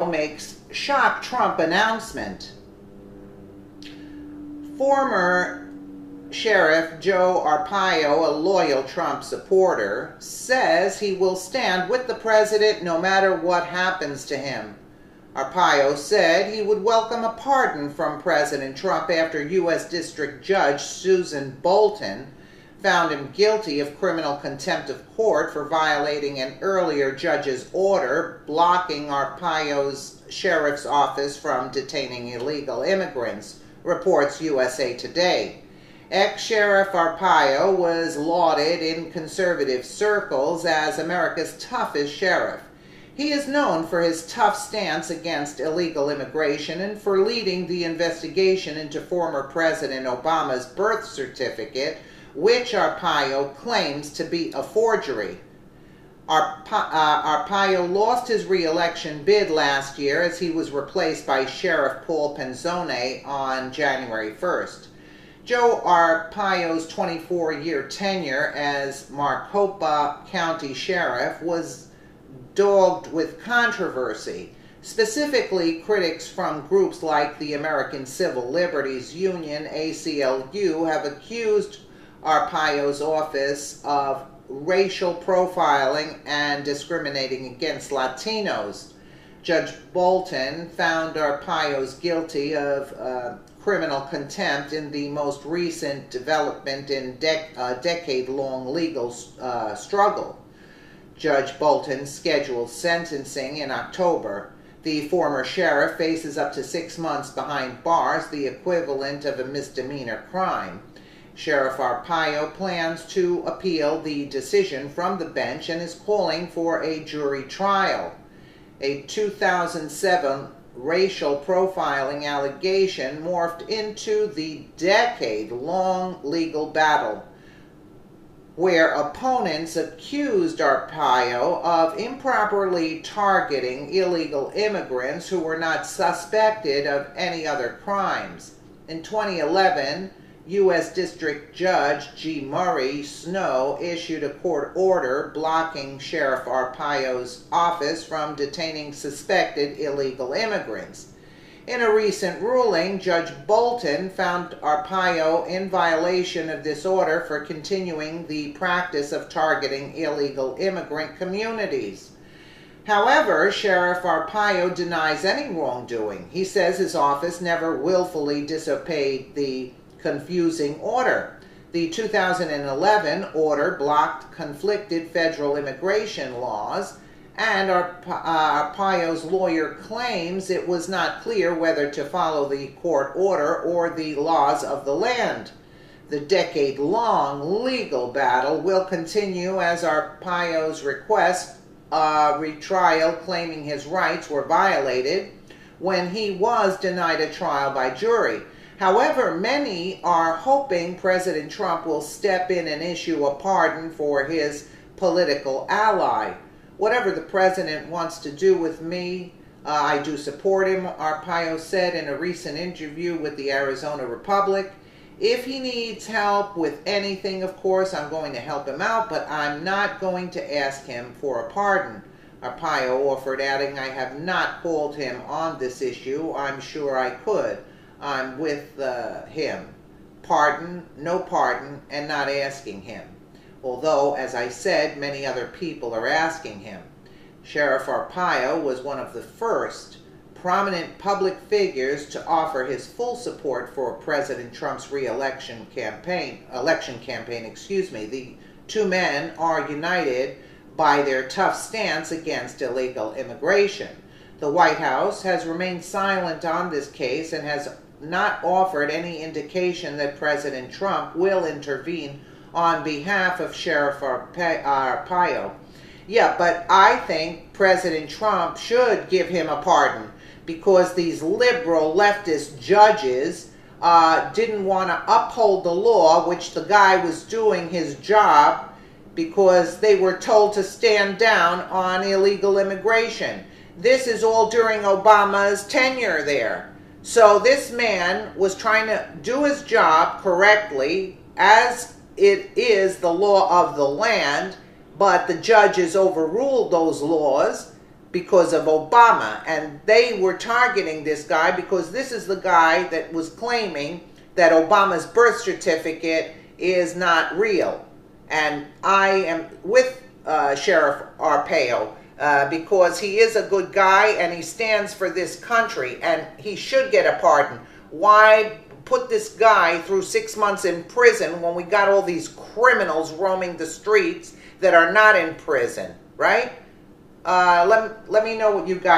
makes shock Trump announcement. Former Sheriff Joe Arpaio, a loyal Trump supporter, says he will stand with the president no matter what happens to him. Arpaio said he would welcome a pardon from President Trump after U.S. District Judge Susan Bolton found him guilty of criminal contempt of court for violating an earlier judge's order blocking Arpaio's sheriff's office from detaining illegal immigrants, reports USA Today. Ex-Sheriff Arpaio was lauded in conservative circles as America's toughest sheriff. He is known for his tough stance against illegal immigration and for leading the investigation into former President Obama's birth certificate, which Arpaio claims to be a forgery. Arpaio lost his re-election bid last year as he was replaced by Sheriff Paul Penzone on January 1st. Joe Arpaio's 24-year tenure as Maricopa County Sheriff was dogged with controversy. Specifically, critics from groups like the American Civil Liberties Union, ACLU, have accused Arpaio's office of racial profiling and discriminating against Latinos. Judge Bolton found Arpaio's guilty of criminal contempt in the most recent development in a decade-long legal struggle. Judge Bolton scheduled sentencing in October. The former sheriff faces up to 6 months behind bars, the equivalent of a misdemeanor crime. Sheriff Arpaio plans to appeal the decision from the bench and is calling for a jury trial. A 2007 racial profiling allegation morphed into the decade-long legal battle, where opponents accused Arpaio of improperly targeting illegal immigrants who were not suspected of any other crimes. In 2011, U.S. District Judge G. Murray Snow issued a court order blocking Sheriff Arpaio's office from detaining suspected illegal immigrants. In a recent ruling, Judge Bolton found Arpaio in violation of this order for continuing the practice of targeting illegal immigrant communities. However, Sheriff Arpaio denies any wrongdoing. He says his office never willfully disobeyed the confusing order. The 2011 order blocked conflicted federal immigration laws, and Arpaio's lawyer claims it was not clear whether to follow the court order or the laws of the land. The decade-long legal battle will continue as Arpaio's request retrial claiming his rights were violated when he was denied a trial by jury. However, many are hoping President Trump will step in and issue a pardon for his political ally. Whatever the president wants to do with me, I do support him, Arpaio said in a recent interview with the Arizona Republic. If he needs help with anything, of course, I'm going to help him out, but I'm not going to ask him for a pardon, Arpaio offered, adding, I have not called him on this issue. I'm sure I could. I'm with him. Pardon, no pardon, and not asking him. Although, as I said, many other people are asking him. Sheriff Arpaio was one of the first prominent public figures to offer his full support for President Trump's election campaign. The two men are united by their tough stance against illegal immigration. The White House has remained silent on this case and has not offered any indication that President Trump will intervene on behalf of Sheriff Arpaio. Yeah, but I think President Trump should give him a pardon because these liberal leftist judges didn't want to uphold the law, which the guy was doing his job because they were told to stand down on illegal immigration. This is all during Obama's tenure there. So this man was trying to do his job correctly, as it is the law of the land, but the judges overruled those laws because of Obama, and they were targeting this guy because this is the guy that was claiming that Obama's birth certificate is not real. And I am with Sheriff Arpaio because he is a good guy and he stands for this country, and he should get a pardon. Why put this guy through 6 months in prison when we got all these criminals roaming the streets that are not in prison, right? Let me know what you guys